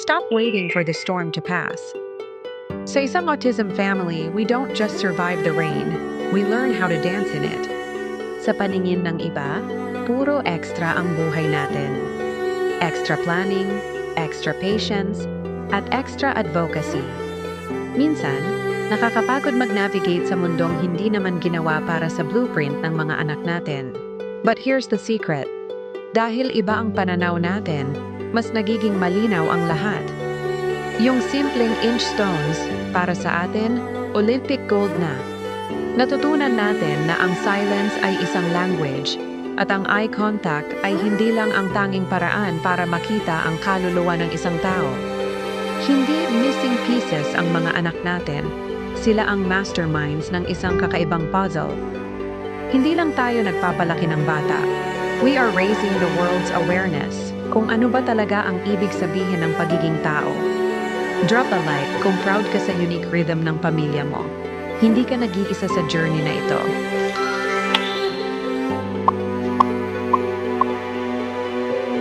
Stop waiting for the storm to pass. Sa isang autism family, we don't just survive the rain, we learn how to dance in it. Sa paningin ng iba, puro extra ang buhay natin. Extra planning, extra patience, at extra advocacy. Minsan, nakakapagod mag-navigate sa mundong hindi naman ginawa para sa blueprint ng mga anak natin. But here's the secret. Dahil iba ang pananaw natin, mas nagiging malinaw ang lahat. Yung simpleng inch stones, para sa atin, Olympic gold na. Natutunan natin na ang silence ay isang language, at ang eye contact ay hindi lang ang tanging paraan para makita ang kaluluwa ng isang tao. Hindi missing pieces ang mga anak natin. Sila ang masterminds ng isang kakaibang puzzle. Hindi lang tayo nagpapalaki ng bata. We are raising the world's awareness kung ano ba talaga ang ibig sabihin ng pagiging tao. Drop a like kung proud ka sa unique rhythm ng pamilya mo. Hindi ka nag-iisa sa journey na ito.